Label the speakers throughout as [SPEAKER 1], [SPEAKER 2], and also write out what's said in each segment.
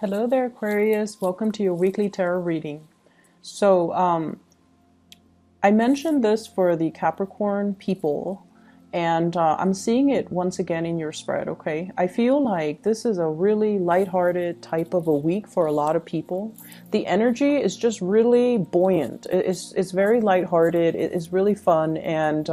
[SPEAKER 1] Hello there, Aquarius. Welcome to your weekly tarot reading. So, I mentioned this for the Capricorn people, and I'm seeing it once again in your spread, okay? I feel like this is a really lighthearted type of a week for a lot of people. The energy is just really buoyant. It's very lighthearted. It's really fun, and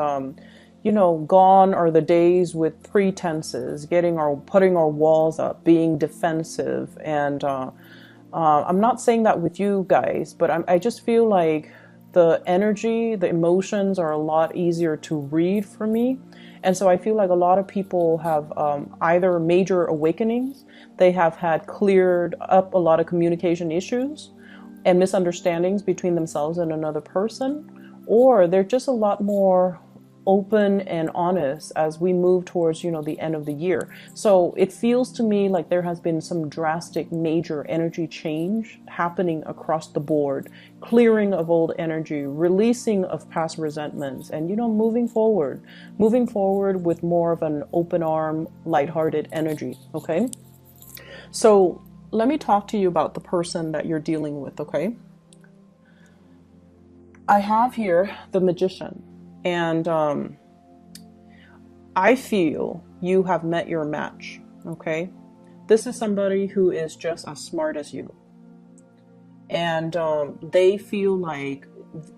[SPEAKER 1] gone are the days with pretenses, putting our walls up, being defensive, and I'm not saying that with you guys, but I just feel like the energy, the emotions are a lot easier to read for me. And so I feel like a lot of people have either major awakenings, they have had cleared up a lot of communication issues and misunderstandings between themselves and another person, or they're just a lot more open and honest as we move towards the end of the year. So it feels to me like there has been some drastic major energy change happening across the board, clearing of old energy, releasing of past resentments, and moving forward with more of an open arm, lighthearted energy. Okay, so let me talk to you about the person that you're dealing with. Okay, I have here the Magician. And I feel you have met your match, okay? This is somebody who is just as smart as you. And they feel like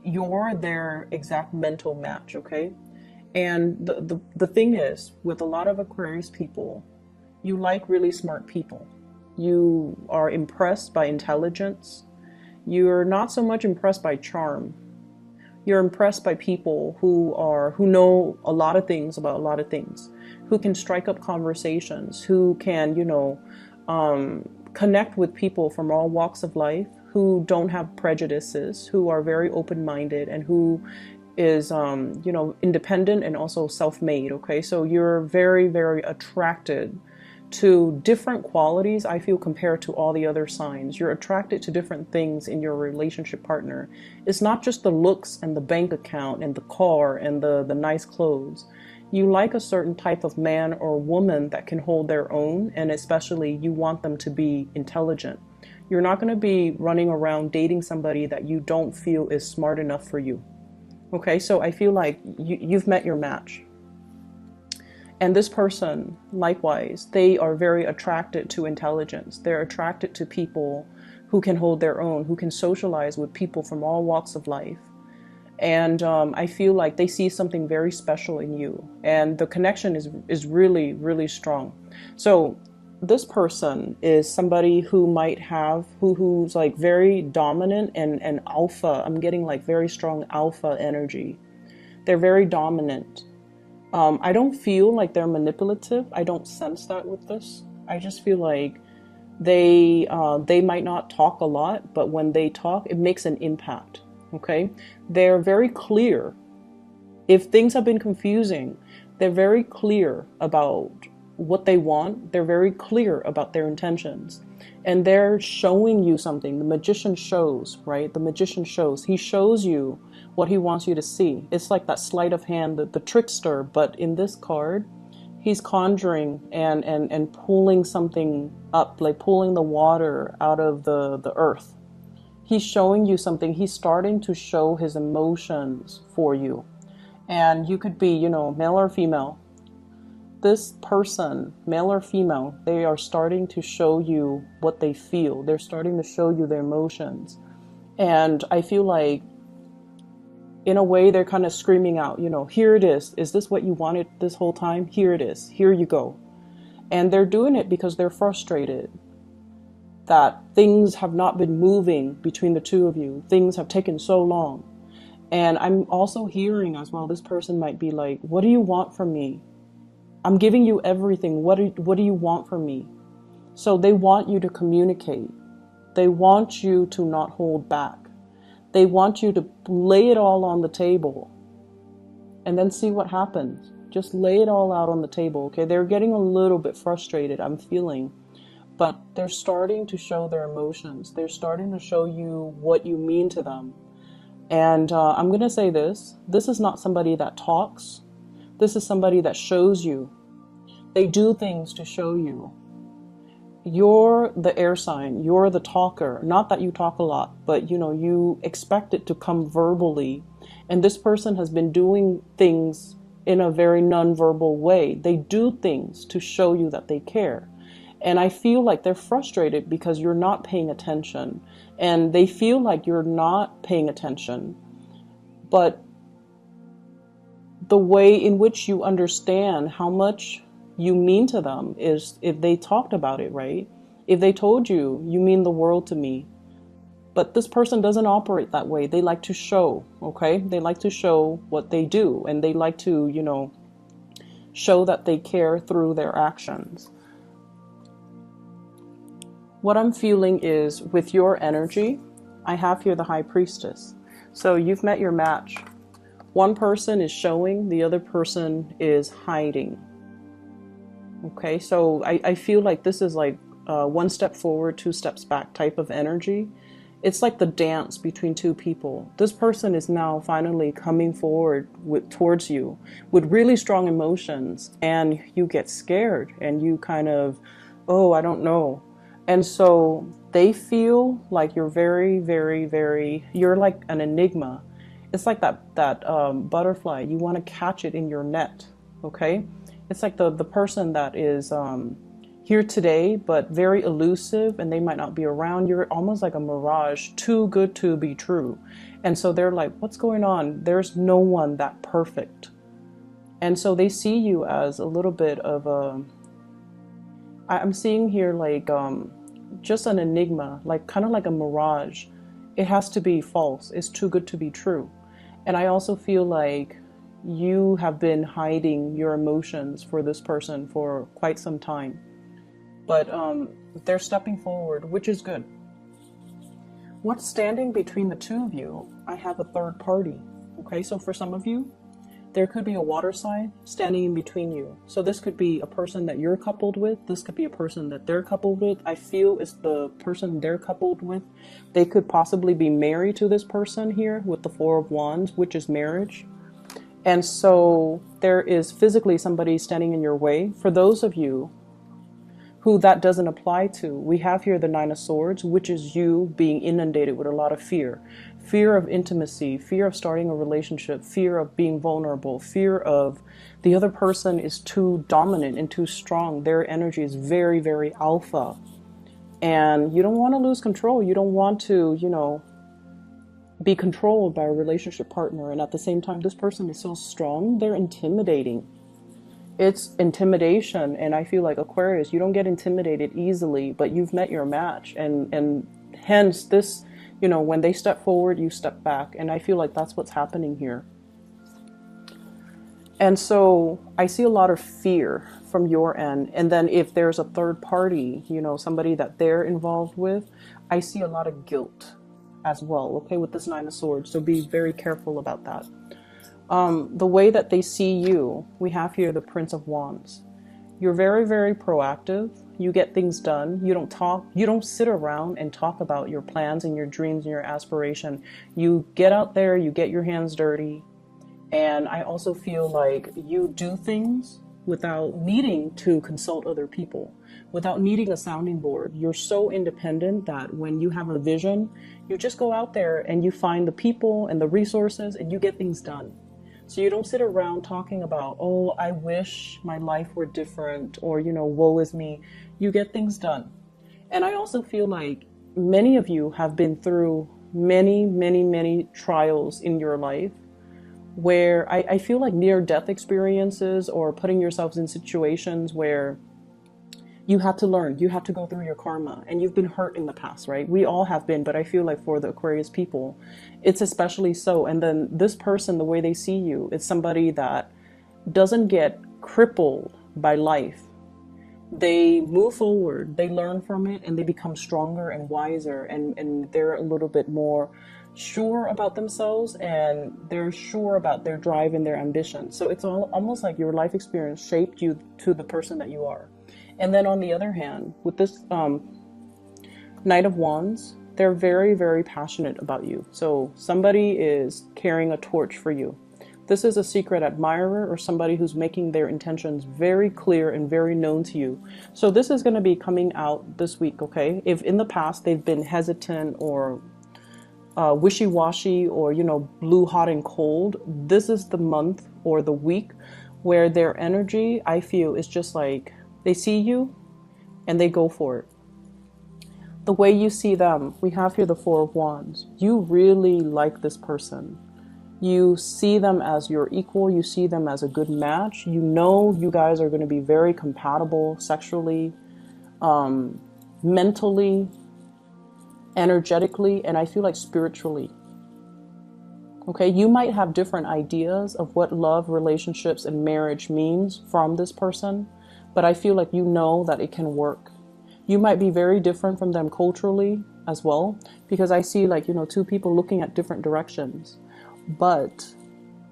[SPEAKER 1] you're their exact mental match, okay? And the thing is, with a lot of Aquarius people, you like really smart people. You are impressed by intelligence. You're not so much impressed by charm. You're impressed by people who know a lot of things about a lot of things, who can strike up conversations, who can connect with people from all walks of life, who don't have prejudices, who are very open-minded, and who is independent and also self-made. Okay, so you're very, very attracted to different qualities, I feel, compared to all the other signs. You're attracted to different things in your relationship partner. It's not just the looks and the bank account and the car and the nice clothes. You like a certain type of man or woman that can hold their own, and especially you want them to be intelligent. You're not going to be running around dating somebody that you don't feel is smart enough for you. Okay, so I feel like you've met your match. And this person, likewise, they are very attracted to intelligence. They're attracted to people who can hold their own, who can socialize with people from all walks of life. And I feel like they see something very special in you. And the connection is really, really strong. So this person is somebody who might have, who's like very dominant and alpha. I'm getting like very strong alpha energy. They're very dominant. I don't feel like they're manipulative. I don't sense that with this. I just feel like they might not talk a lot, but when they talk, it makes an impact. Okay, they're very clear. If things have been confusing, they're very clear about what they want. They're very clear about their intentions, and they're showing you something. The magician shows, right? The magician shows. He shows you what he wants you to see. It's like that sleight of hand, the trickster, but in this card, he's conjuring and pulling something up, like pulling the water out of the earth. He's showing you something. He's starting to show his emotions for you. And you could be, male or female. This person, male or female, they are starting to show you what they feel. They're starting to show you their emotions. And I feel like, in a way, they're kind of screaming out, here it is. Is this what you wanted this whole time? Here it is. Here you go. And they're doing it because they're frustrated that things have not been moving between the two of you. Things have taken so long. And I'm also hearing as well, this person might be like, what do you want from me? I'm giving you everything. What do you want from me? So they want you to communicate. They want you to not hold back. They want you to lay it all on the table and then see what happens. Just lay it all out on the table, okay? They're getting a little bit frustrated, I'm feeling, but they're starting to show their emotions. They're starting to show you what you mean to them. And I'm going to say this. This is not somebody that talks. This is somebody that shows you. They do things to show you. you're the air sign, you're the talker. Not that you talk a lot, but you expect it to come verbally. And this person has been doing things in a very non-verbal way. They do things to show you that they care. And I feel like they're frustrated because you're not paying attention. And they feel like you're not paying attention. But the way in which you understand how much you mean to them is if they talked about it, right? If they told you, you mean the world to me. But this person doesn't operate that way. They like to show, okay? They like to show what they do, and they like to, show that they care through their actions. What I'm feeling is with your energy, I have here the High Priestess. So you've met your match. One person is showing, the other person is hiding. Okay, so I feel like this is like one step forward, two steps back type of energy. It's like the dance between two people. This person is now finally coming forward towards you with really strong emotions, and you get scared and you kind of, oh, I don't know. And so they feel like you're very, very, very, you're like an enigma. It's like that butterfly. You want to catch it in your net, okay? It's like the person that is here today, but very elusive, and they might not be around. You're almost like a mirage, too good to be true. And so they're like, what's going on? There's no one that perfect. And so they see you as a little bit of I'm seeing here like just an enigma, like kind of like a mirage. It has to be false. It's too good to be true. And I also feel like you have been hiding your emotions for this person for quite some time. But they're stepping forward, which is good. What's standing between the two of you? I have a third party. Okay, so for some of you, there could be a water sign standing in between you. So this could be a person that you're coupled with. This could be a person that they're coupled with. I feel it's the person they're coupled with. They could possibly be married to this person here with the Four of Wands, which is marriage. And so there is physically somebody standing in your way. For those of you who that doesn't apply to, we have here the Nine of Swords, which is you being inundated with a lot of fear. Fear of intimacy, fear of starting a relationship, fear of being vulnerable, fear of the other person is too dominant and too strong. Their energy is very, very alpha. And you don't want to lose control. You don't want to, be controlled by a relationship partner. And at the same time, this person is so strong, they're intimidating. It's intimidation. And I feel like Aquarius, you don't get intimidated easily, but you've met your match. And hence this, when they step forward, you step back. And I feel like that's what's happening here. And so I see a lot of fear from your end. And then if there's a third party, somebody that they're involved with, I see a lot of guilt as well, okay, with this Nine of Swords. So be very careful about that. The way that they see you, we have here the Prince of Wands. You're very, very proactive. You get things done. You don't talk. You don't sit around and talk about your plans and your dreams and your aspiration. You get out there, you get your hands dirty. And I also feel like you do things without needing to consult other people, without needing a sounding board. You're so independent that when you have a vision, you just go out there and you find the people and the resources and you get things done. So you don't sit around talking about, oh, I wish my life were different, or, woe is me. You get things done. And I also feel like many of you have been through many, many, many trials in your life where I feel like near-death experiences or putting yourselves in situations where you have to learn, you have to go through your karma, and you've been hurt in the past, right? We all have been, but I feel like for the Aquarius people, it's especially so. And then this person, the way they see you, it's somebody that doesn't get crippled by life. They move forward, they learn from it, and they become stronger and wiser, and they're a little bit more sure about themselves, and they're sure about their drive and their ambition. So it's almost like your life experience shaped you to the person that you are. And then on the other hand, with this Knight of Wands, they're very, very passionate about you. So somebody is carrying a torch for you. This is a secret admirer or somebody who's making their intentions very clear and very known to you. So this is going to be coming out this week, okay? If in the past they've been hesitant or wishy-washy or, you know, blue, hot and cold, this is the month or the week where their energy, I feel, is just like they see you and they go for it. The way you see them, we have here the Four of Wands. You really like this person. You see them as your equal. You see them as a good match. You know you guys are going to be very compatible sexually, mentally, energetically, and I feel like spiritually. Okay, you might have different ideas of what love, relationships, and marriage means from this person, but I feel like you know that it can work. You might be very different from them culturally as well, because I see, like, you know, two people looking at different directions, but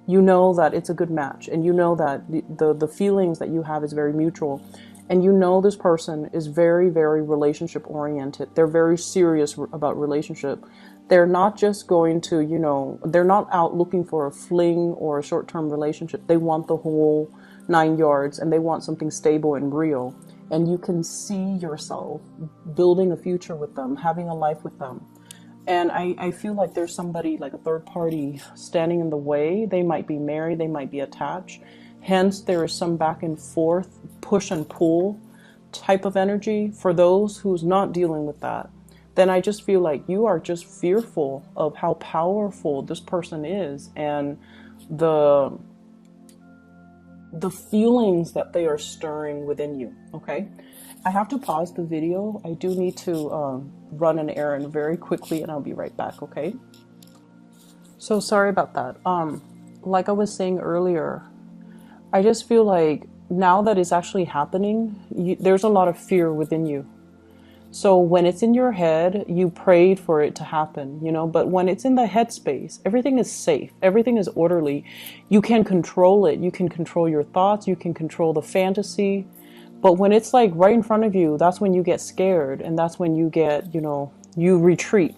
[SPEAKER 1] you know that it's a good match, and you know that the feelings that you have is very mutual. And you know this person is very, very relationship oriented. They're very serious about relationship. They're not just going to, you know, they're not out looking for a fling or a short-term relationship. They want the whole 9 yards, and they want something stable and real. And you can see yourself building a future with them, having a life with them. And I feel like there's somebody, like a third party, standing in the way. They might be married, they might be attached. Hence, there is some back and forth, push and pull type of energy. For those who's not dealing with that, then I just feel like you are just fearful of how powerful this person is and the feelings that they are stirring within you, okay? I have to pause the video. I do need to run an errand very quickly, and I'll be right back, okay? So sorry about that. Like I was saying earlier, I just feel like now that it's actually happening, there's a lot of fear within you. So when it's in your head, you prayed for it to happen, you know, but when it's in the headspace, everything is safe, everything is orderly. You can control it. You can control your thoughts. You can control the fantasy. But when it's like right in front of you, that's when you get scared, and that's when you get, you know, you retreat.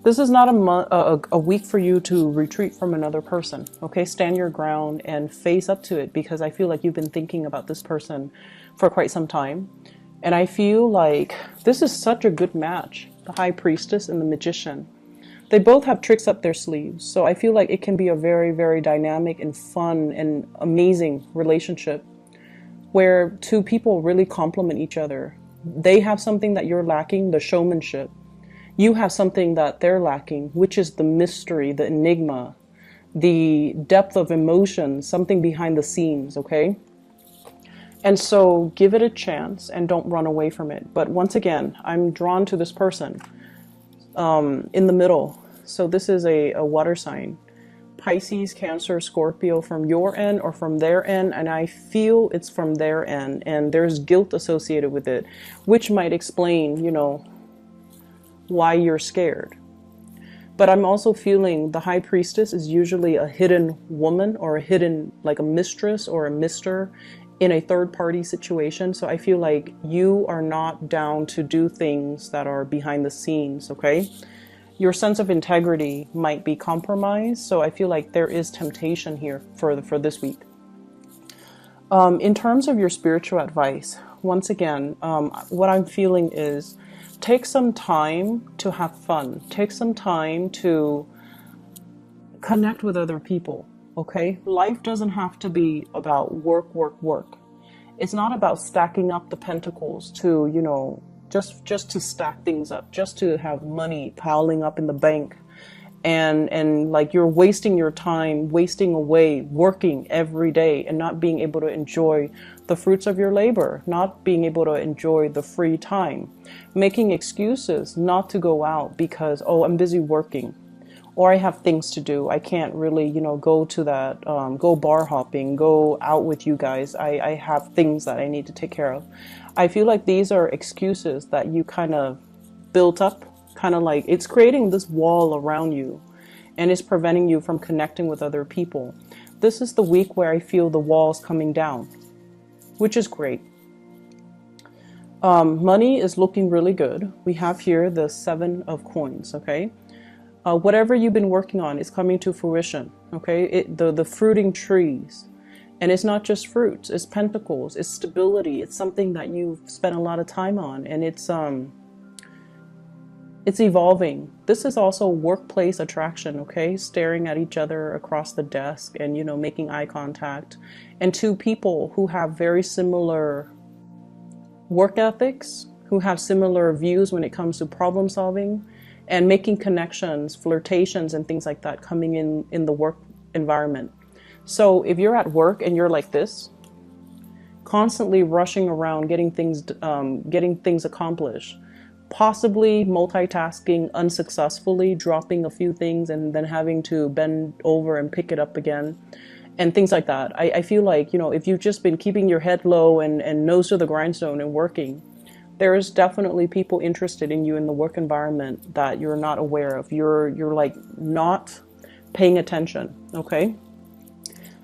[SPEAKER 1] This is not a week for you to retreat from another person, okay? Stand your ground and face up to it, because I feel like you've been thinking about this person for quite some time. And I feel like this is such a good match, the High Priestess and the Magician. They both have tricks up their sleeves, so I feel like it can be a very, very dynamic and fun and amazing relationship where two people really complement each other. They have something that you're lacking, the showmanship. You have something that they're lacking, which is the mystery, the enigma, the depth of emotion, something behind the scenes, okay? And so give it a chance and don't run away from it. But once again, I'm drawn to this person in the middle. So this is a water sign. Pisces, Cancer, Scorpio, from your end or from their end, and I feel it's from their end, and there's guilt associated with it, which might explain, you know, why you're scared. But I'm also feeling the High Priestess is usually a hidden woman or a hidden, like a mistress or a mister in a third party situation. So I feel like you are not down to do things that are behind the scenes, okay? Your sense of integrity might be compromised. So I feel like there is temptation here for this week. In terms of your spiritual advice, once again, what I'm feeling is take some time to have fun. Take some time to connect with other people, okay? Life doesn't have to be about work, work, work. It's not about stacking up the pentacles to, you know, just to stack things up, just to have money piling up in the bank. And like you're wasting your time, wasting away, working every day and not being able to enjoy the fruits of your labor, not being able to enjoy the free time, making excuses not to go out because, oh, I'm busy working, or I have things to do. I can't really, you know, go to that, go bar hopping, go out with you guys. I have things that I need to take care of. I feel like these are excuses that you kind of built up, kind of like it's creating this wall around you and it's preventing you from connecting with other people. This is the week where I feel the walls coming down, which is great. Money is looking really good. We have here the 7 of coins, okay? Whatever you've been working on is coming to fruition, okay? The fruiting trees. And it's not just fruits, it's pentacles, it's stability, it's something that you've spent a lot of time on, and it's evolving. This is also workplace attraction, okay? Staring at each other across the desk and, you know, making eye contact. And two people who have very similar work ethics, who have similar views when it comes to problem solving and making connections, flirtations, and things like that coming in the work environment. So if you're at work and you're like this, constantly rushing around, getting things accomplished, possibly multitasking unsuccessfully, dropping a few things and then having to bend over and pick it up again, and things like that. I feel like, you know, if you've just been keeping your head low and nose to the grindstone and working, there's definitely people interested in you in the work environment that you're not aware of. You're like not paying attention, okay?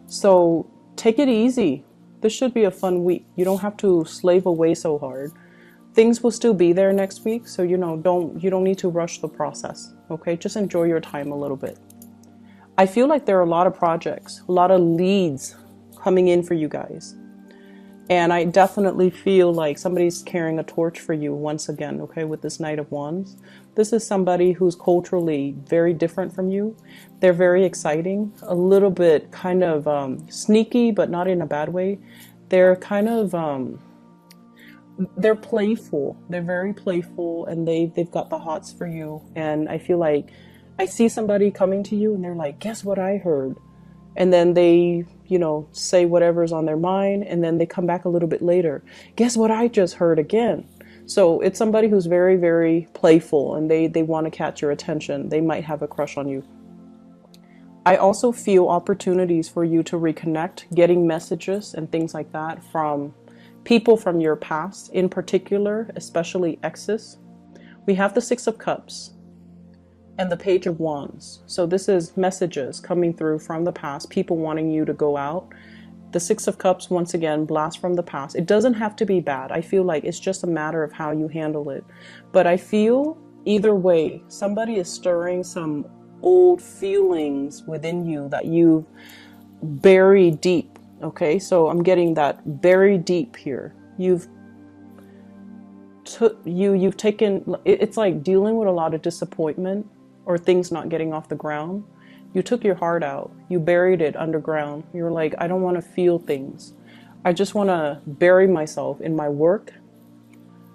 [SPEAKER 1] So take it easy. This should be a fun week. You don't have to slave away so hard. Things will still be there next week, so you know, you don't need to rush the process, okay? Just enjoy your time a little bit. I feel like there are a lot of projects, a lot of leads coming in for you guys. And I definitely feel like somebody's carrying a torch for you once again, okay, with this Knight of Wands. This is somebody who's culturally very different from you. They're very exciting, a little bit kind of sneaky, but not in a bad way. They're kind of, they're playful. They're very playful, and they've got the hots for you. And I feel like I see somebody coming to you and they're like, guess what I heard? And then they, you know, say whatever's on their mind, and then they come back a little bit later. Guess what I just heard again? So it's somebody who's very, very playful, and they want to catch your attention. They might have a crush on you. I also feel opportunities for you to reconnect, getting messages and things like that from people from your past, in particular, especially exes. We have the Six of Cups and the Page of Wands. So this is messages coming through from the past, people wanting you to go out. The Six of Cups, once again, blast from the past. It doesn't have to be bad. I feel like it's just a matter of how you handle it. But I feel either way, somebody is stirring some old feelings within you that you've buried deep. Okay, so I'm getting that buried deep here. You've taken, it's like dealing with a lot of disappointment or things not getting off the ground. You took your heart out, you buried it underground. You're like, I don't want to feel things. I just want to bury myself in my work,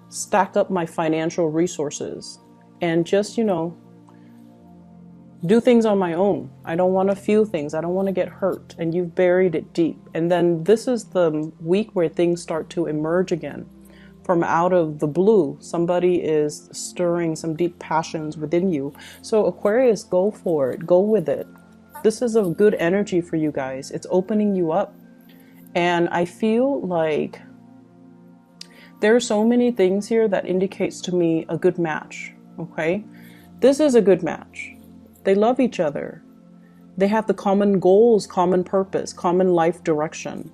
[SPEAKER 1] stack up my financial resources, and just, you know, do things on my own. I don't want to feel things. I don't want to get hurt. And you've buried it deep. And then this is the week where things start to emerge again. From out of the blue, somebody is stirring some deep passions within you. So Aquarius, go for it. Go with it. This is a good energy for you guys. It's opening you up. And I feel like there are so many things here that indicates to me a good match. Okay? This is a good match. They love each other. They have the common goals, common purpose, common life direction.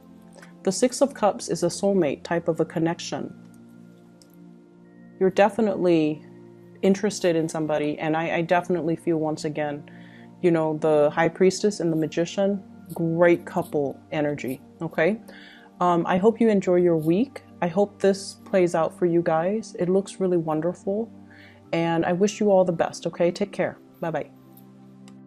[SPEAKER 1] The Six of Cups is a soulmate type of a connection. You're definitely interested in somebody, and I definitely feel, once again, you know, the High Priestess and the Magician, great couple energy, okay? I hope you enjoy your week. I hope this plays out for you guys. It looks really wonderful, and I wish you all the best, okay? Take care. Bye-bye.